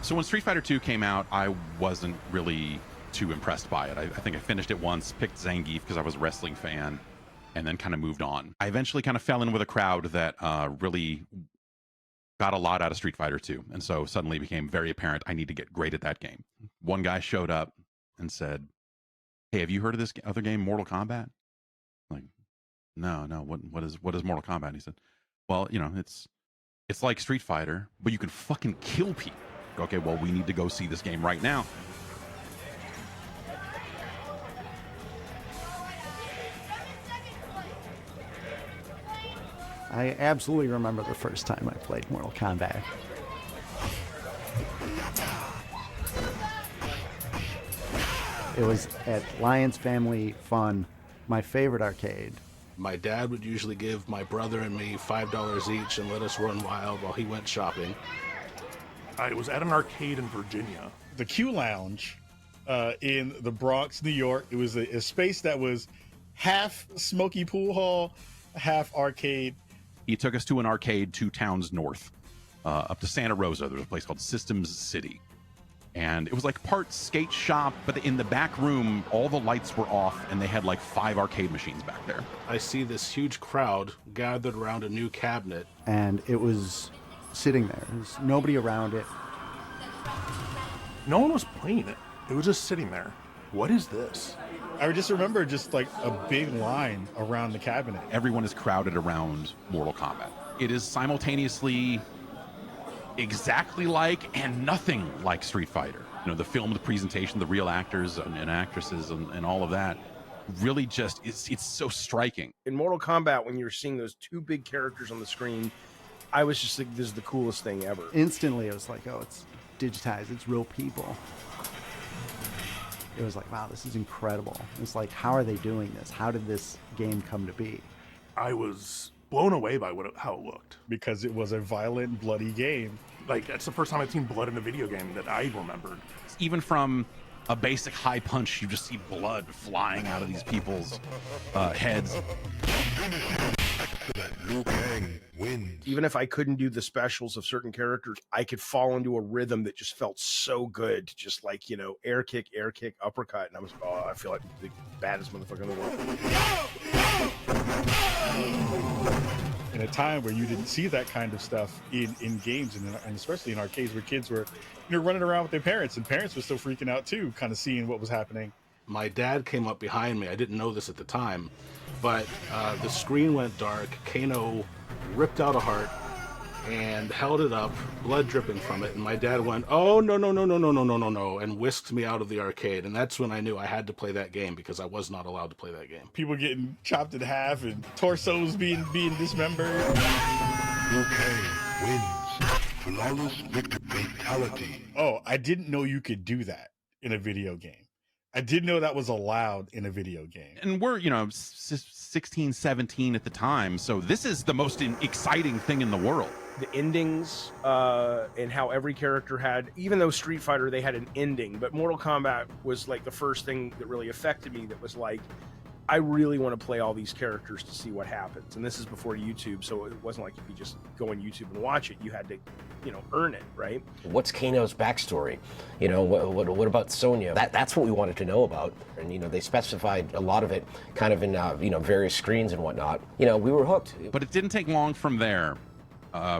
So when Street Fighter 2 came out, I wasn't really too impressed by it. I think I finished it once, picked Zangief because I was a wrestling fan, and then kind of moved on. I eventually kind of fell in with a crowd that really got a lot out of Street Fighter 2. And so suddenly became very apparent I need to get great at that game. One guy showed up and said, "Hey, have you heard of this other game, Mortal Kombat?" I'm like, no, what is Mortal Kombat? And he said, "Well, you know, it's like Street Fighter, but you can fucking kill people." Okay, well, we need to go see this game right now. I absolutely remember the first time I played Mortal Kombat. It was at Lions Family Fun, my favorite arcade. My dad would usually give my brother and me $5 each and let us run wild while he went shopping. I was at an arcade in Virginia. The Q Lounge in the Bronx, New York. It was a space that was half smoky pool hall, half arcade. He took us to an arcade 2 towns north, up to Santa Rosa. There was a place called Systems City. And it was like part skate shop, but in the back room, all the lights were off, and they had like 5 arcade machines back there. I see this huge crowd gathered around a new cabinet. And it was sitting there. There was nobody around it. No one was playing it. It was just sitting there. What is this? I just remember just like a big line around the cabinet. Everyone is crowded around Mortal Kombat. It is simultaneously exactly like and nothing like Street Fighter. You know, the filmed presentation, the real actors and actresses and all of that really just, it's so striking. In Mortal Kombat, when you're seeing those 2 big characters on the screen, I was just like, this is the coolest thing ever. Instantly, it was like, oh, it's digitized, it's real people. It was like, wow, this is incredible. It's like, how are they doing this? How did this game come to be? I was blown away by how it looked. Because it was a violent, bloody game. Like, that's the first time I'd seen blood in a video game that I remembered. Even from a basic high punch, you just see blood flying out of these people's heads. Liu Kang wins. Even if I couldn't do the specials of certain characters, I could fall into a rhythm that just felt so good. Just like, you know, air kick, uppercut. And I was, oh, I feel like the baddest motherfucker in the world. In a time where you didn't see that kind of stuff in games and especially in arcades where kids were, you know, running around with their parents, and parents were still freaking out too, kind of seeing what was happening. My dad came up behind me. I didn't know this at the time, but the screen went dark. Kano ripped out a heart and held it up, blood dripping from it. And my dad went, "Oh, no, no, no, no, no, no, no, no, no," and whisked me out of the arcade. And that's when I knew I had to play that game because I was not allowed to play that game. People getting chopped in half and torsos being dismembered. Liu Kang wins. Flawless victory fatality. Oh, I didn't know you could do that in a video game. I didn't know that was allowed in a video game. And we're, you know, 16, 17 at the time. So this is the most exciting thing in the world. The endings and how every character had, even though Street Fighter, they had an ending, but Mortal Kombat was like the first thing that really affected me that was like, I really want to play all these characters to see what happens. And this is before YouTube, so it wasn't like you could just go on YouTube and watch it. You had to, you know, earn it, right? What's Kano's backstory? You know, what about Sonya? That's what we wanted to know about. And, you know, they specified a lot of it kind of in, you know, various screens and whatnot. You know, we were hooked. But it didn't take long from there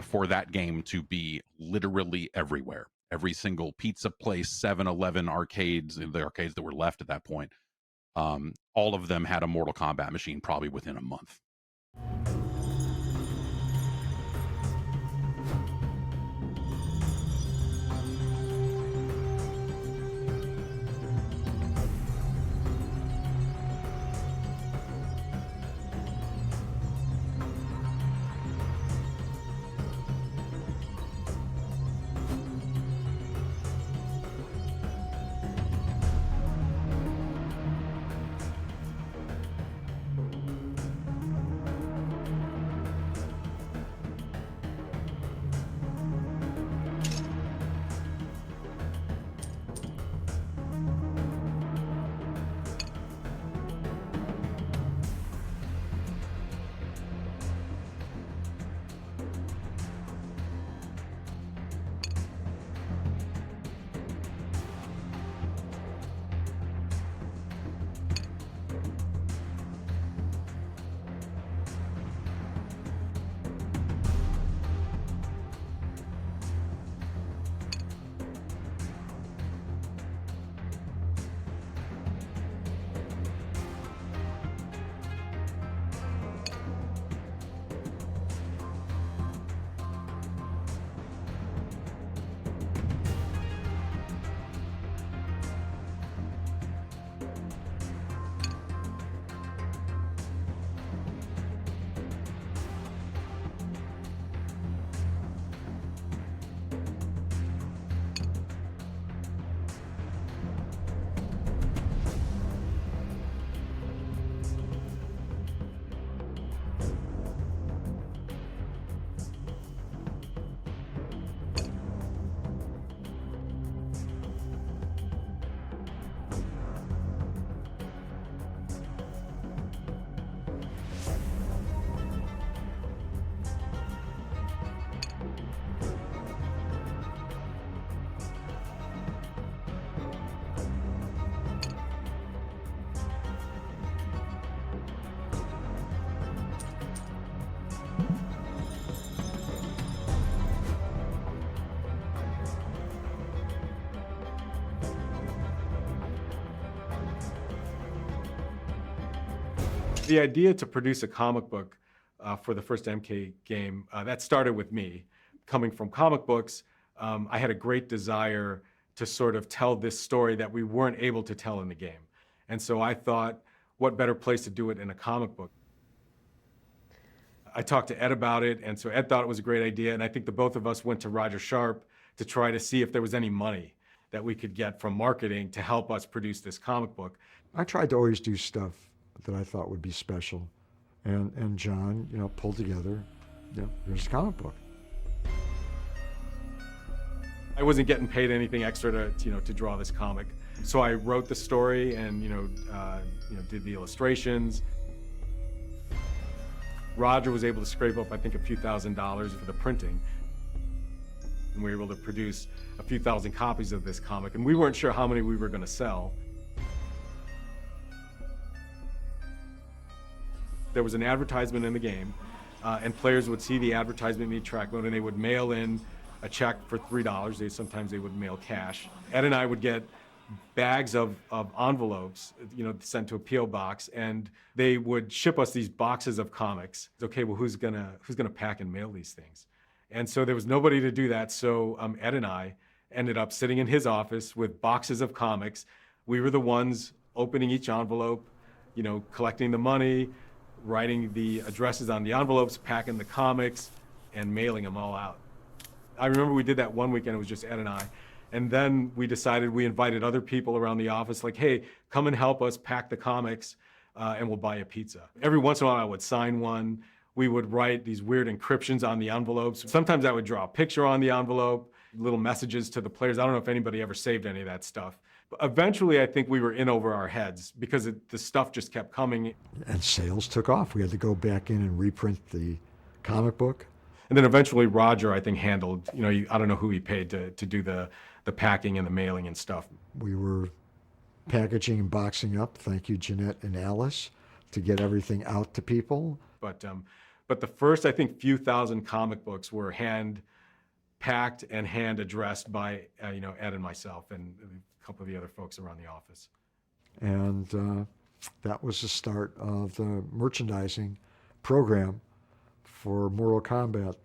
for that game to be literally everywhere. Every single pizza place, 7-Eleven arcades, the arcades that were left at that point, all of them had a Mortal Kombat machine probably within a month. The idea to produce a comic book for the first MK game, that started with me. Coming from comic books, I had a great desire to sort of tell this story that we weren't able to tell in the game. And so I thought, what better place to do it in a comic book? I talked to Ed about it, and so Ed thought it was a great idea, and I think the both of us went to Roger Sharp to try to see if there was any money that we could get from marketing to help us produce this comic book. I tried to always do stuff that I thought would be special, and John, pulled together, here's a comic book. I wasn't getting paid anything extra to draw this comic, so I wrote the story and did the illustrations. Roger was able to scrape up, I think, a few $1,000s for the printing, and we were able to produce a few thousand copies of this comic, and we weren't sure how many we were going to sell. There was an advertisement in the game, and players would see the advertisement in the track mode, and they would mail in a check for $3. Sometimes they would mail cash. Ed and I would get bags of envelopes, sent to a P.O. box, and they would ship us these boxes of comics. Okay, well, who's gonna pack and mail these things? And so there was nobody to do that. So Ed and I ended up sitting in his office with boxes of comics. We were the ones opening each envelope, collecting the money, writing the addresses on the envelopes, packing the comics, and mailing them all out. I remember we did that one weekend. It was just Ed and I. And then we decided we invited other people around the office, like, hey, come and help us pack the comics, and we'll buy a pizza. Every once in a while, I would sign one. We would write these weird encryptions on the envelopes. Sometimes I would draw a picture on the envelope, little messages to the players. I don't know if anybody ever saved any of that stuff. But eventually, I think we were in over our heads because the stuff just kept coming. And sales took off. We had to go back in and reprint the comic book. And then eventually Roger, I think, handled, I don't know who he paid to do the packing and the mailing and stuff. We were packaging and boxing up, thank you, Jeanette and Alice, to get everything out to people. But the first, I think, few thousand comic books were hand packed and hand addressed by, Ed and myself and a couple of the other folks around the office. And that was the start of the merchandising program for Mortal Kombat.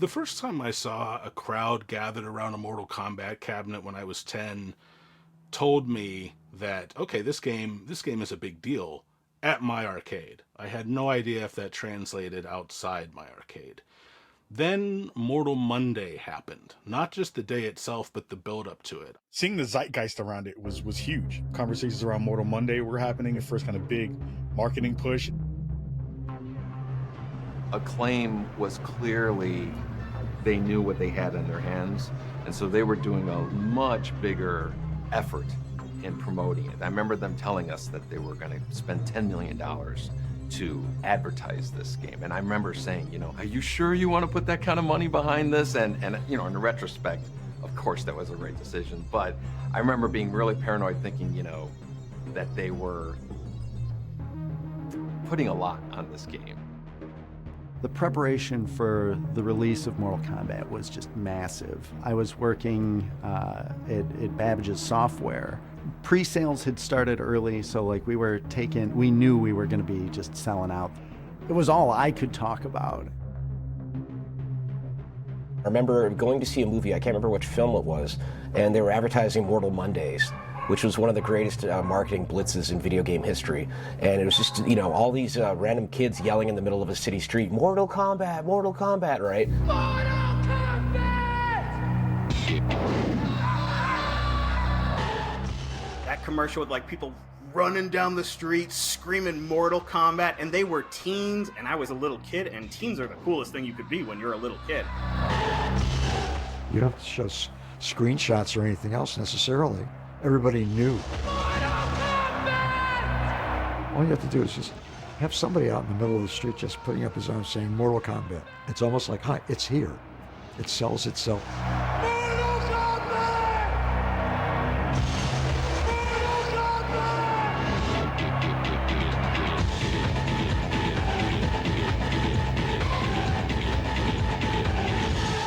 The first time I saw a crowd gathered around a Mortal Kombat cabinet when I was 10 told me that, okay, this game is a big deal at my arcade. I had no idea if that translated outside my arcade. Then Mortal Monday happened. Not just the day itself, but the build up to it. Seeing the zeitgeist around it was huge. Conversations around Mortal Monday were happening, the first kind of big marketing push. Acclaim was clearly, they knew what they had in their hands, and so they were doing a much bigger effort in promoting it. I remember them telling us that they were going to spend $10 million to advertise this game. And I remember saying, you know, are you sure you want to put that kind of money behind this? And you know, in retrospect, of course that was a right decision. But I remember being really paranoid thinking, you know, that they were putting a lot on this game. The preparation for the release of Mortal Kombat was just massive. I was working at Babbage's software. Pre-sales had started early, so like we knew we were going to be just selling out. It was all I could talk about. I remember going to see a movie, I can't remember which film it was, and they were advertising Mortal Mondays, which was one of the greatest marketing blitzes in video game history. And it was just, you know, all these random kids yelling in the middle of a city street, Mortal Kombat, right? Mortal Kombat! That commercial with like people running down the street screaming Mortal Kombat, and they were teens, and I was a little kid, and teens are the coolest thing you could be when you're a little kid. You don't have to show screenshots or anything else necessarily. Everybody knew. All you have to do is just have somebody out in the middle of the street just putting up his arm saying Mortal Kombat. It's almost like, hi, it's here. It sells itself.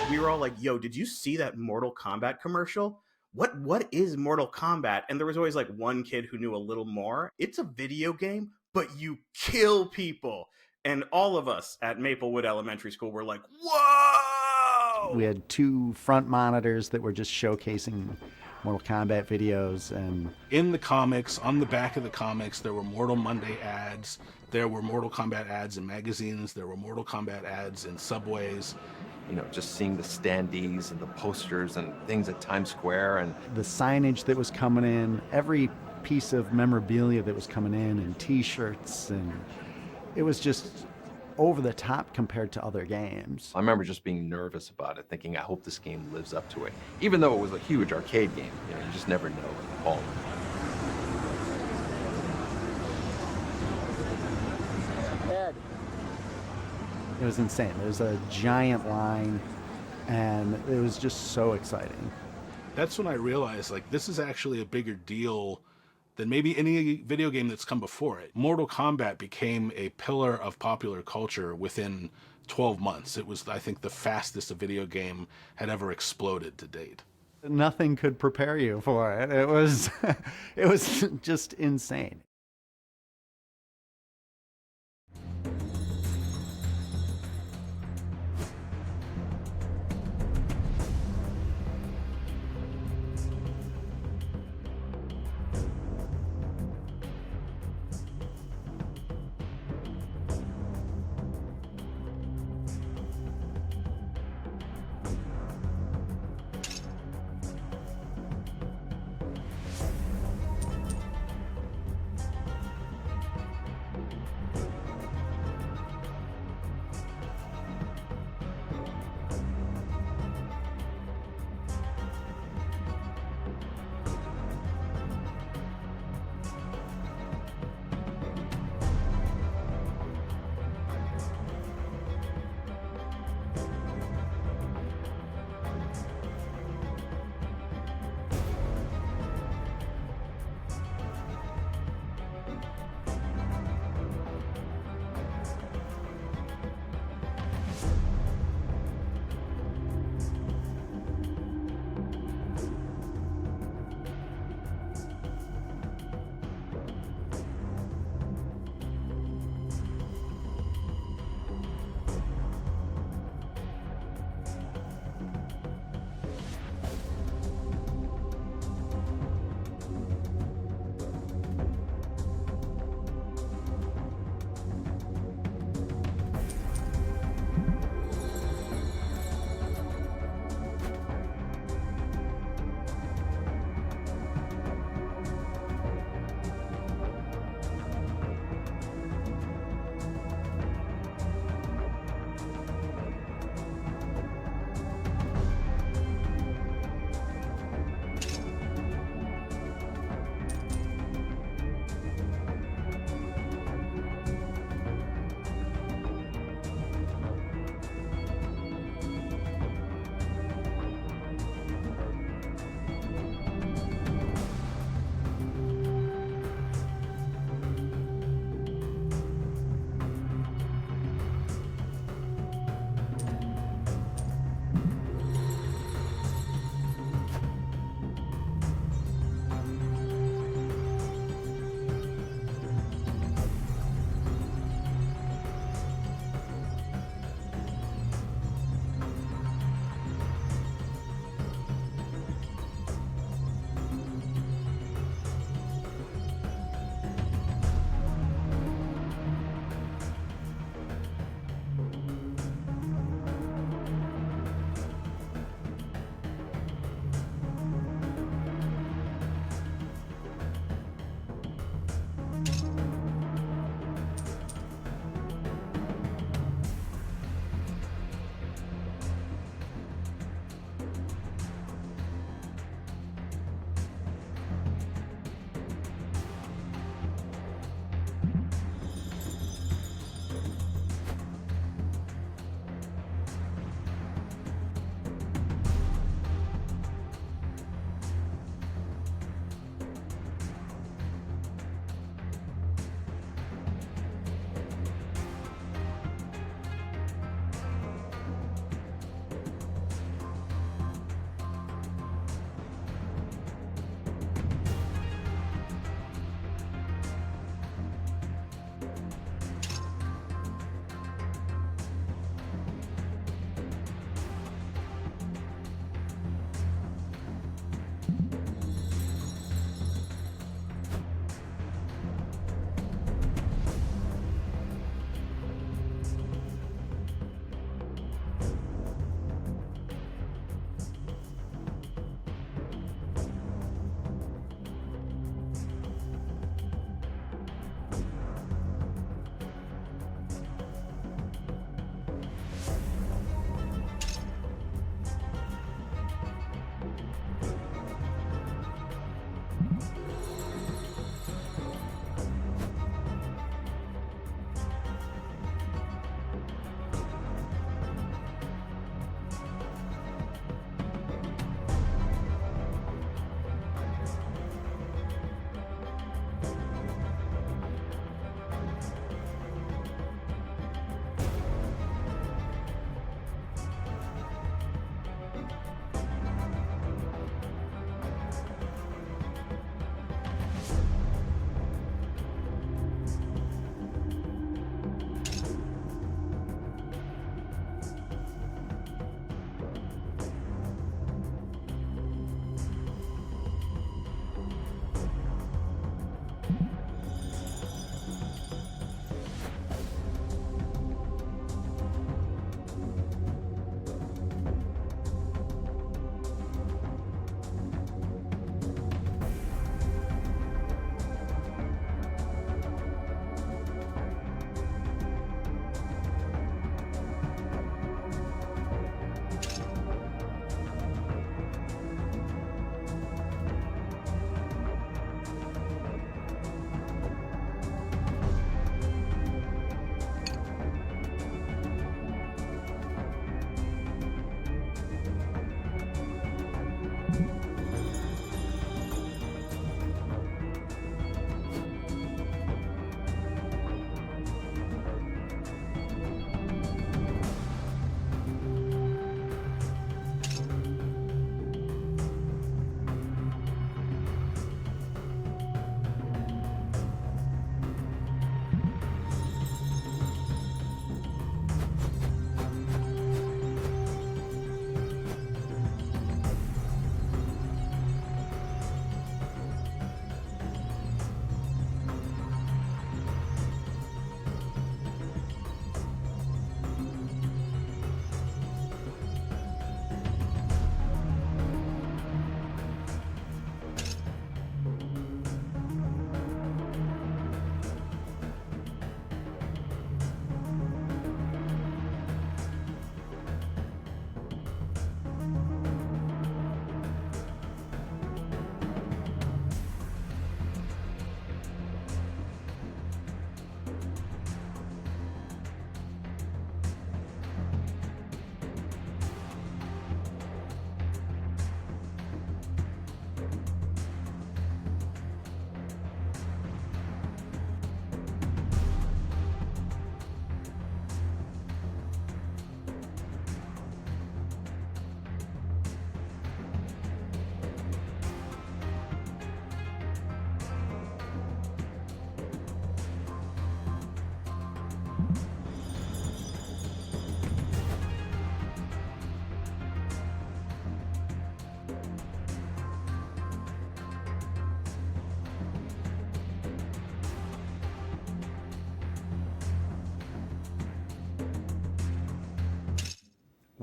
We were all like, yo, did you see that Mortal Kombat commercial? What is Mortal Kombat? And there was always like one kid who knew a little more. It's a video game, but you kill people. And all of us at Maplewood Elementary School were like, whoa! We had 2 front monitors that were just showcasing Mortal Kombat videos. And in the comics, on the back of the comics, there were Mortal Monday ads. There were Mortal Kombat ads in magazines. There were Mortal Kombat ads in subways. You know, just seeing the standees and the posters and things at Times Square and the signage that was coming in, every piece of memorabilia that was coming in, and t-shirts, and it was just over the top compared to other games. I remember just being nervous about it, thinking, I hope this game lives up to it. Even though it was a huge arcade game, you know, you just never know in the fall. It was insane. There was a giant line, and it was just so exciting. That's when I realized, like, this is actually a bigger deal than maybe any video game that's come before it. Mortal Kombat became a pillar of popular culture within 12 months. It was, I think, the fastest a video game had ever exploded to date. Nothing could prepare you for it. It was, it was just insane.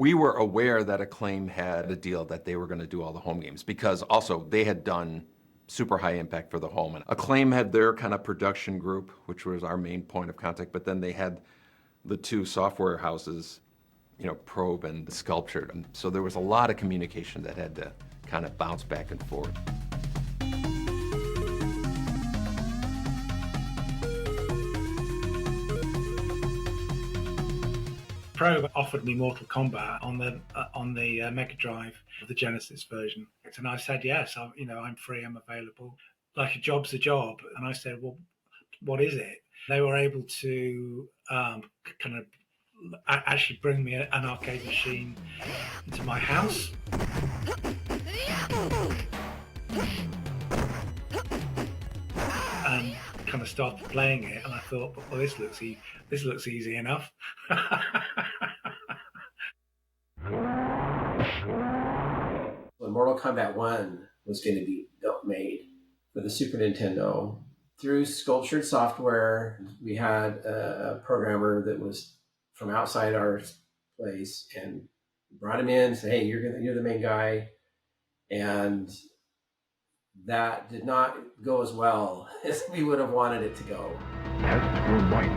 We were aware that Acclaim had a deal that they were going to do all the home games because also they had done super high impact for the home. And Acclaim had their kind of production group, which was our main point of contact, but then they had the two software houses, you know, Probe and Sculptured. And so there was a lot of communication that had to kind of bounce back and forth. Probe offered me Mortal Kombat on the Mega Drive, the Genesis version, and I said yes. I'm free. I'm available. Like, a job's a job, and I said, well, what is it? They were able to kind of actually bring me an arcade machine into my house. And kind of started playing it, and I thought, well, this looks easy enough. When Mortal Kombat 1 was going to be made for the Super Nintendo, through Sculptured Software, we had a programmer that was from outside our place, and brought him in, said, hey, you're the main guy. And that did not go as well as we would have wanted it to go. Test for might.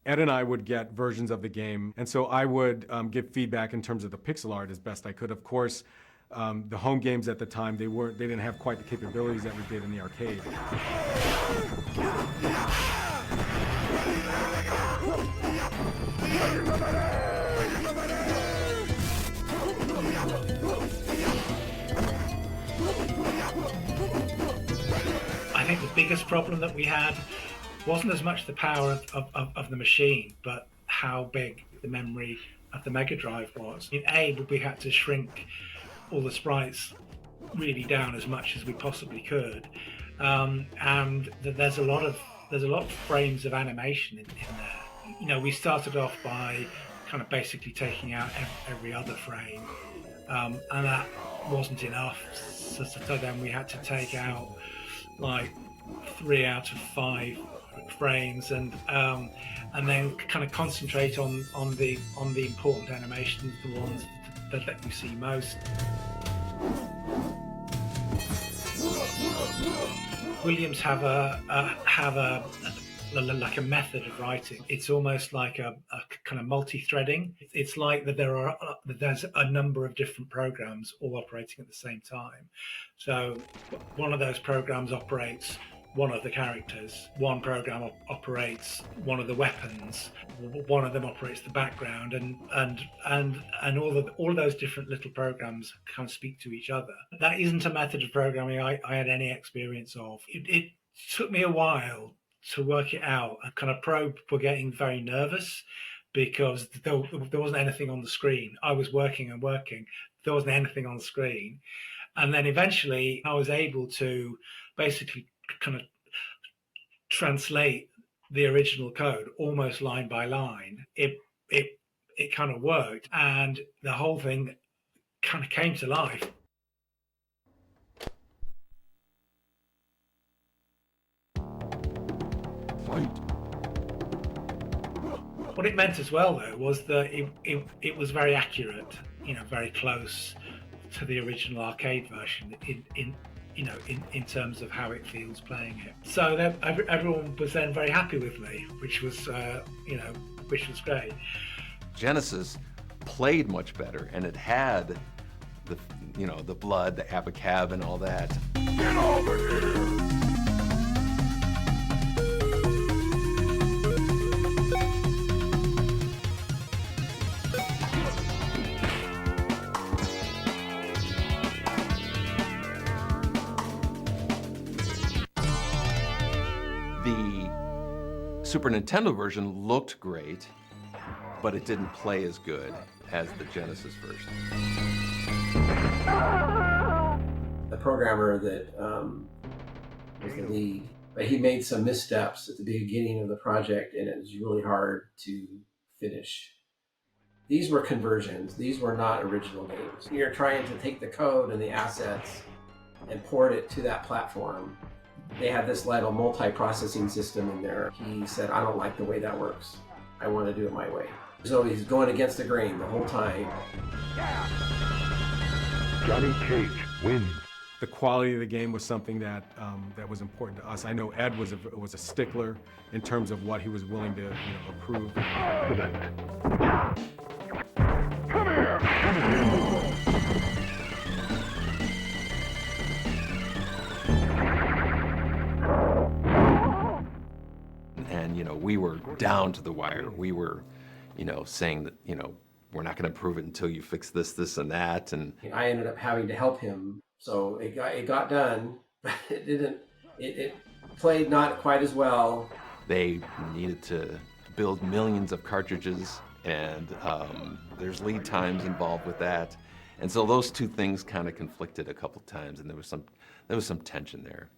Ed and I would get versions of the game, and so I would give feedback in terms of the pixel art as best I could. Of course, the home games at the time, they didn't have quite the capabilities that we did in the arcade. I think the biggest problem that we had wasn't as much the power of the machine, but how big the memory of the Mega Drive was. We had to shrink all the sprites really down as much as we possibly could, and there's a lot of frames of animation in there. You know, we started off by kind of basically taking out every other frame, and that wasn't enough. So then we had to take out like 3 out of 5 frames, and then kind of concentrate on the important animations, the ones that let you see most. Williams have like a method of writing. It's almost like a kind of multi-threading. It's like that there's a number of different programs all operating at the same time. So one of those programs operates one of the characters, one program operates one of the weapons, one of them operates the background, and all of those different little programs kind of speak to each other. That isn't a method of programming I had any experience of. It took me a while to work it out. And kind of Probe were getting very nervous because there wasn't anything on the screen. I was working, there wasn't anything on the screen. And then eventually I was able to basically kind of translate the original code almost line by line. It kind of worked, and the whole thing kind of came to life. Fight. What it meant as well, though, was that it was very accurate, very close to the original arcade version in terms of how it feels playing it. So everyone was then very happy with me, which was great. Genesis played much better, and it had the blood, the abacab, and all that. Get over here! Super Nintendo version looked great, but it didn't play as good as the Genesis version. The programmer that was the lead, but he made some missteps at the beginning of the project, and it was really hard to finish. These were conversions. These were not original games. You're trying to take the code and the assets and port it to that platform, They had this little multi-processing system in there. He said, I don't like the way that works. I want to do it my way. So he's going against the grain the whole time. Johnny Cage wins. The quality of the game was something that that was important to us. I know Ed was a stickler in terms of what he was willing to approve. Come here! And we were down to the wire. We were, saying that we're not going to prove it until you fix this, this, and that. And I ended up having to help him. So it got done, but it played not quite as well. They needed to build millions of cartridges, and there's lead times involved with that. And so those two things kind of conflicted a couple times, and there was some tension there.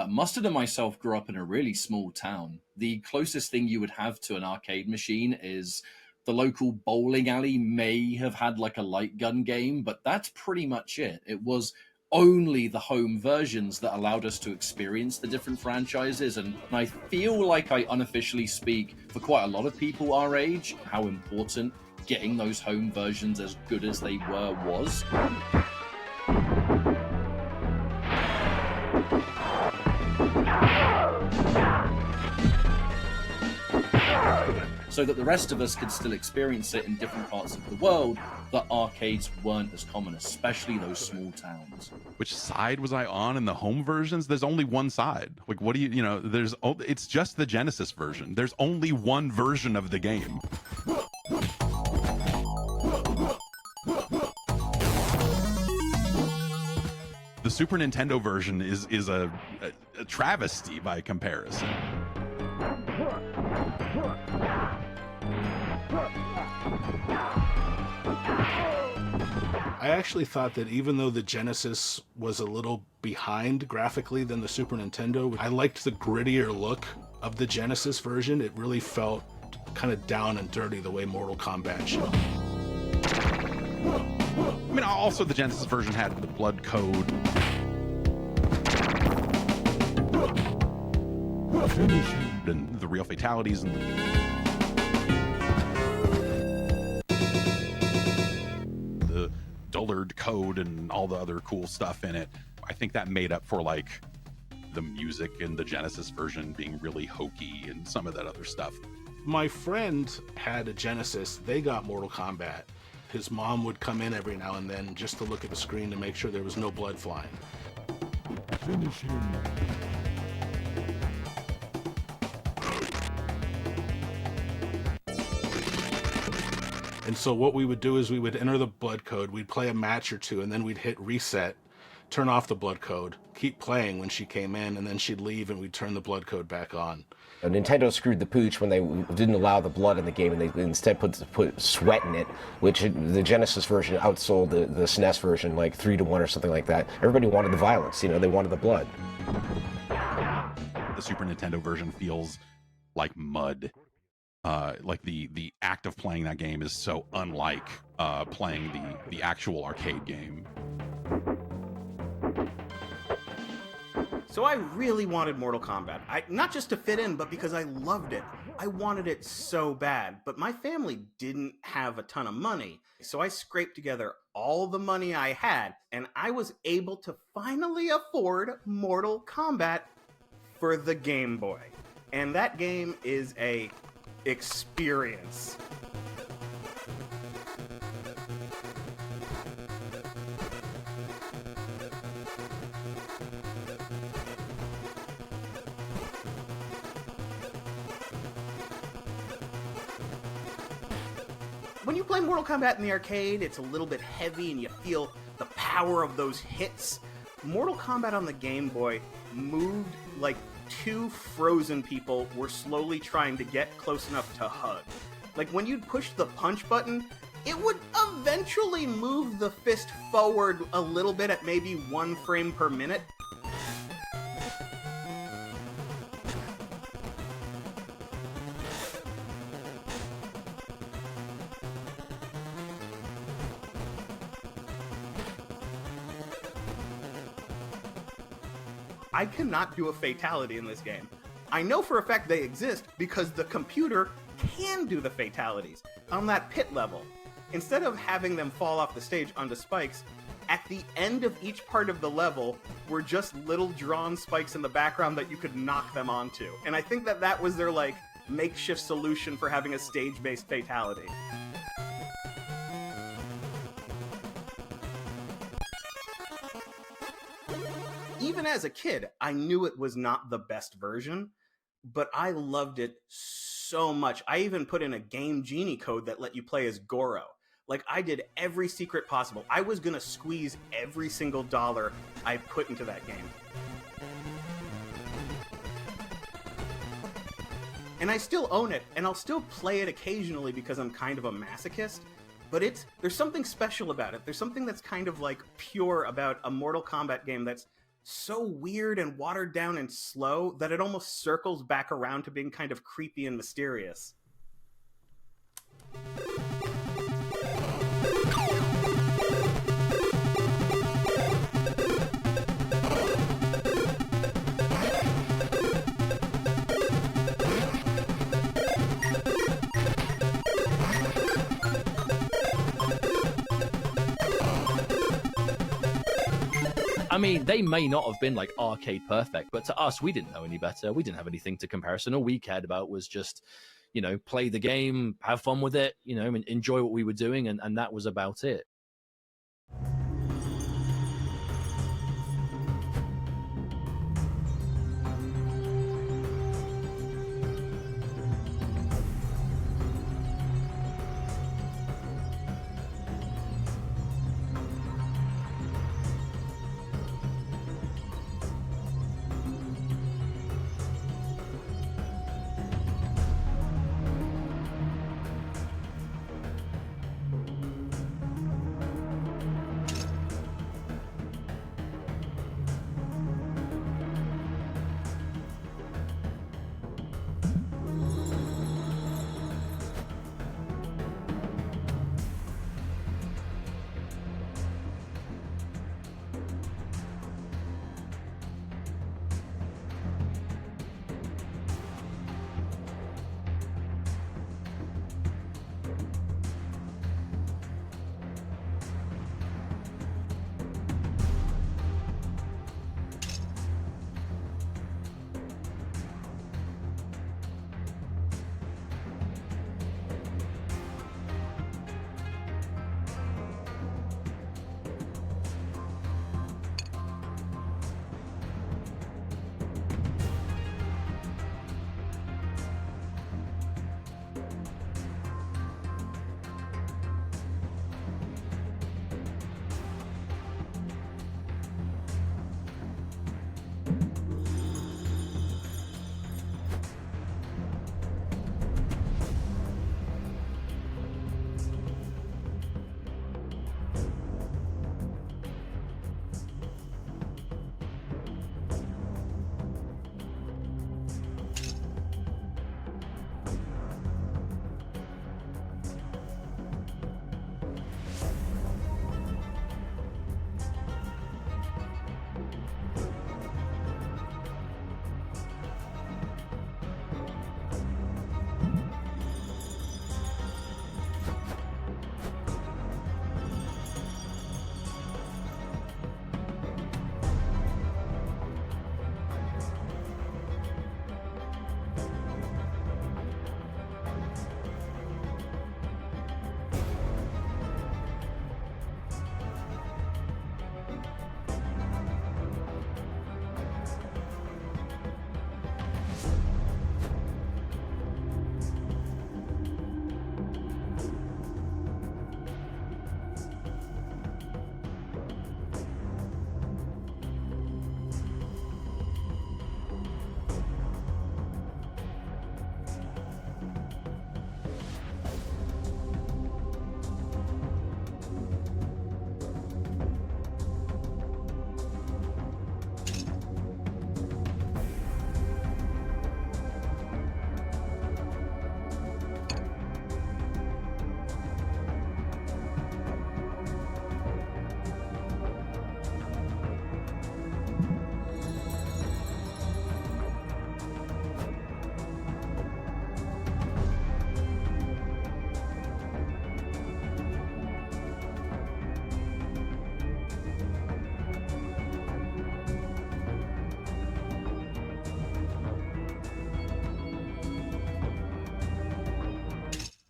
Mustard and myself grew up in a really small town. The closest thing you would have to an arcade machine is the local bowling alley may have had like a light gun game, but that's pretty much it. It was only the home versions that allowed us to experience the different franchises, and I feel like I unofficially speak for quite a lot of people our age, how important getting those home versions as good as they were was. So that the rest of us could still experience it in different parts of the world, that arcades weren't as common, especially those small towns. Which side was I on in the home versions? There's only one side. Like, what do you know, it's just the Genesis version. There's only one version of the game. The Super Nintendo version is a travesty by comparison. I actually thought that even though the Genesis was a little behind graphically than the Super Nintendo, I liked the grittier look of the Genesis version. It really felt kind of down and dirty the way Mortal Kombat should. I mean, also the Genesis version had the blood code. And the real fatalities and the Dullard code and all the other cool stuff in it. I think that made up for like the music in the Genesis version being really hokey and some of that other stuff. My friend had a Genesis. They got Mortal Kombat. His mom would come in every now and then just to look at the screen to make sure there was no blood flying. Finish him. And so what we would do is we would enter the blood code, we'd play a match or two, and then we'd hit reset, turn off the blood code, keep playing when she came in, and then she'd leave and we'd turn the blood code back on. Nintendo screwed the pooch when they didn't allow the blood in the game, and they instead put sweat in it, which the Genesis version outsold the SNES version like 3-1 or something like that. Everybody wanted the violence, you know, they wanted the blood. The Super Nintendo version feels like mud. Like the act of playing that game is so unlike playing the actual arcade game. So I really wanted Mortal Kombat. Not just to fit in, but because I loved it. I wanted it so bad, but my family didn't have a ton of money. So I scraped together all the money I had, and I was able to finally afford Mortal Kombat for the Game Boy. And that game is a experience. When you play Mortal Kombat in the arcade, it's a little bit heavy and you feel the power of those hits. Mortal Kombat on the Game Boy moved like two frozen people were slowly trying to get close enough to hug. Like when you'd push the punch button, it would eventually move the fist forward a little bit at maybe 1 frame per minute. I cannot do a fatality in this game. I know for a fact they exist because the computer can do the fatalities on that pit level. Instead of having them fall off the stage onto spikes, at the end of each part of the level were just little drawn spikes in the background that you could knock them onto. And I think that was their like makeshift solution for having a stage-based fatality. Even as a kid, I knew it was not the best version, but I loved it so much. I even put in a Game Genie code that let you play as Goro. Like, I did every secret possible. I was gonna squeeze every single dollar I put into that game. And I still own it, and I'll still play it occasionally because I'm kind of a masochist, but there's something special about it. There's something that's kind of like pure about a Mortal Kombat game that's so weird and watered down and slow that it almost circles back around to being kind of creepy and mysterious. I mean, they may not have been like arcade perfect, but to us, we didn't know any better. We didn't have anything to comparison. All we cared about was just, you know, play the game, have fun with it, you know, and enjoy what we were doing, and that was about it.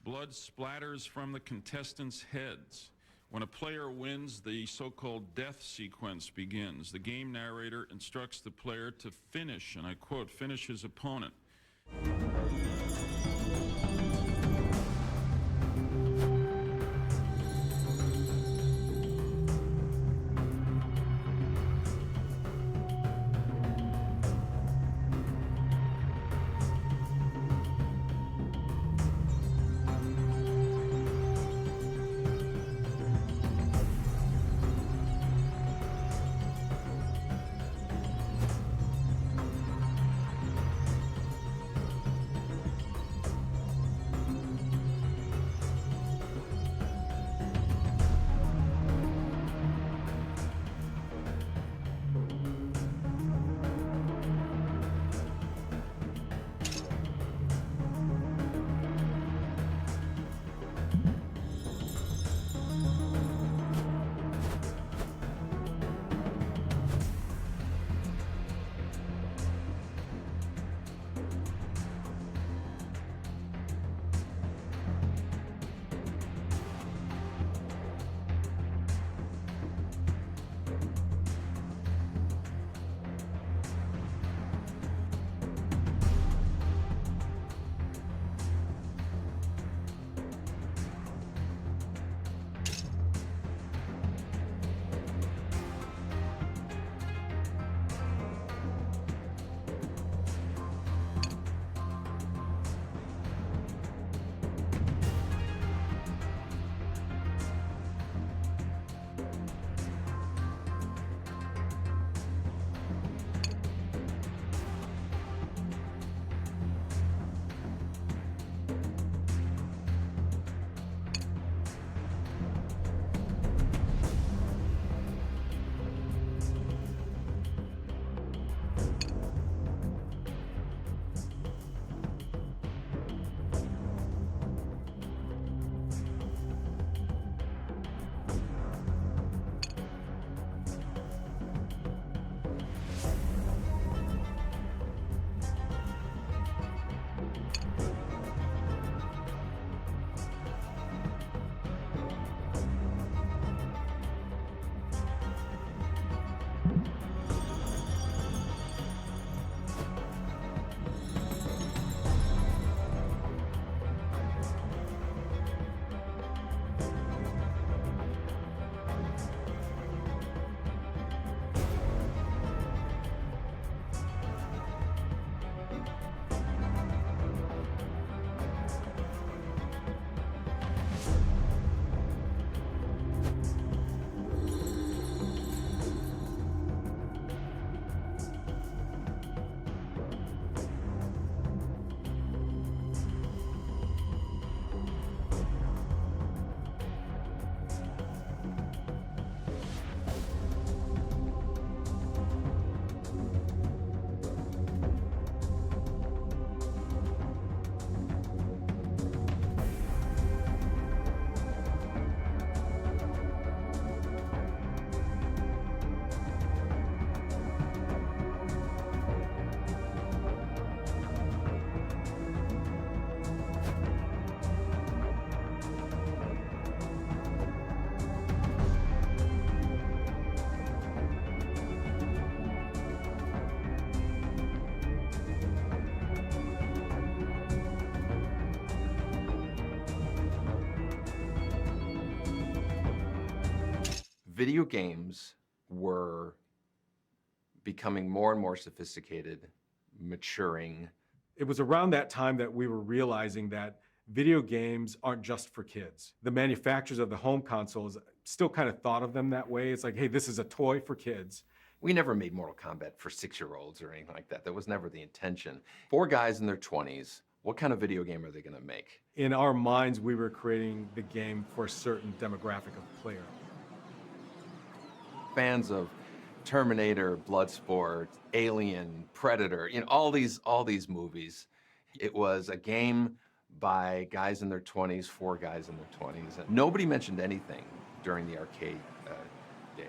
Blood splatters from the contestants' heads. When a player wins, the so-called death sequence begins. The game narrator instructs the player to finish, and I quote, finish his opponent. video games were becoming more and more sophisticated, maturing. It was around that time that we were realizing that video games aren't just for kids. The manufacturers of the home consoles still kind of thought of them that way. It's like, hey, this is a toy for kids. We never made Mortal Kombat for 6-year-olds or anything like that. That was never the intention. 4 guys in their 20s, what kind of video game are they going to make? In our minds, we were creating the game for a certain demographic of player. Fans of Terminator, Bloodsport, Alien, Predator, all these movies. It was a game by guys in their 20s, 4 guys in their 20s. And nobody mentioned anything during the arcade days.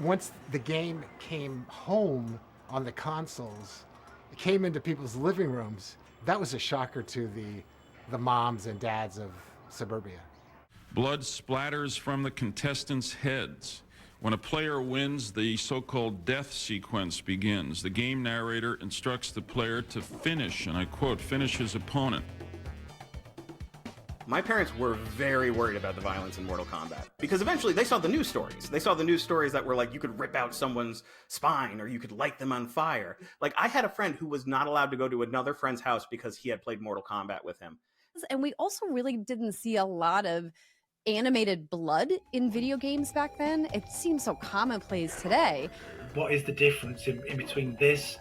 Once the game came home on the consoles, it came into people's living rooms, that was a shocker to the moms and dads of suburbia. Blood splatters from the contestants' heads. When a player wins, the so-called death sequence begins. The game narrator instructs the player to finish, and I quote, finish his opponent. My parents were very worried about the violence in Mortal Kombat because eventually they saw the news stories. They saw the news stories that were like, you could rip out someone's spine or you could light them on fire. Like, I had a friend who was not allowed to go to another friend's house because he had played Mortal Kombat with him. And we also really didn't see a lot of animated blood in video games back then. It seems so commonplace today. What is the difference in between this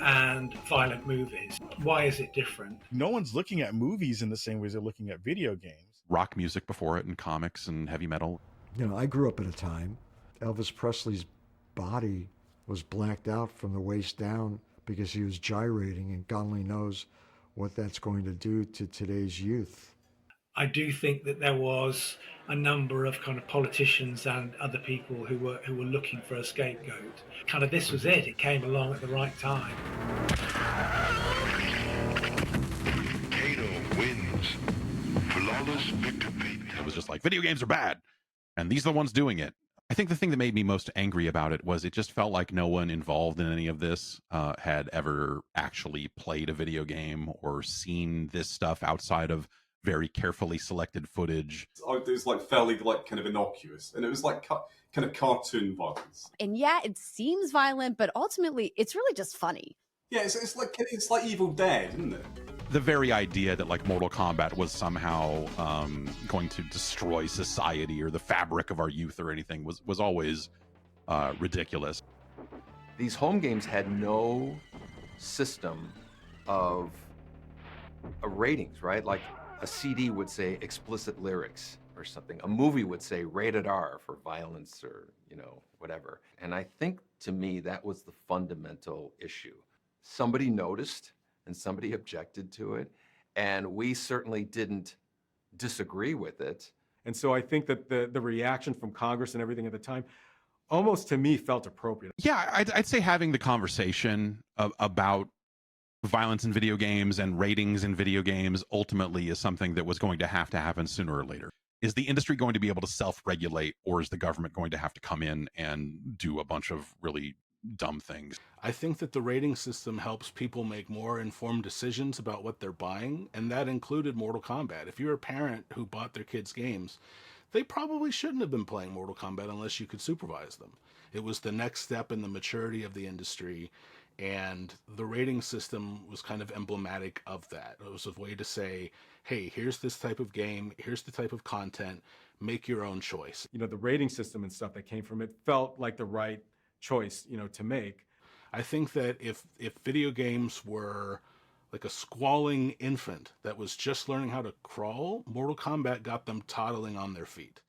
and violent movies? Why is it different? No one's looking at movies in the same way as they're looking at video games. Rock music before it and comics and heavy metal. I grew up at a time Elvis Presley's body was blacked out from the waist down because he was gyrating, and God only knows what that's going to do to today's youth. I do think that there was a number of kind of politicians and other people who were looking for a scapegoat. Kind of this was it. It came along at the right time. Kano wins. Flawless victory. It was just like, video games are bad, and these are the ones doing it. I think the thing that made me most angry about it was it just felt like no one involved in any of this had ever actually played a video game or seen this stuff outside of very carefully selected footage. It was like fairly kind of innocuous, and it was like kind of cartoon violence. And yeah, it seems violent, but ultimately it's really just funny. Yeah, it's like Evil Dead, isn't it? The very idea that like Mortal Kombat was somehow going to destroy society or the fabric of our youth or anything was always ridiculous. These home games had no system of ratings, right? Like a CD would say explicit lyrics or something. A movie would say rated R for violence or, whatever. And I think to me that was the fundamental issue. Somebody noticed and somebody objected to it, and we certainly didn't disagree with it. And so I think that the reaction from Congress and everything at the time almost to me felt appropriate. Yeah, I'd say having the conversation about violence in video games and ratings in video games ultimately is something that was going to have to happen sooner or later. Is the industry going to be able to self-regulate, or is the government going to have to come in and do a bunch of really dumb things? I think that the rating system helps people make more informed decisions about what they're buying, and that included Mortal Kombat. If you're a parent who bought their kids games, they probably shouldn't have been playing Mortal Kombat unless you could supervise them. It was the next step in the maturity of the industry, and the rating system was kind of emblematic of that. It was a way to say, hey, here's this type of game, here's the type of content, make your own choice. The rating system and stuff that came from it felt like the right choice, to make. I think that if video games were like a squalling infant that was just learning how to crawl, Mortal Kombat got them toddling on their feet.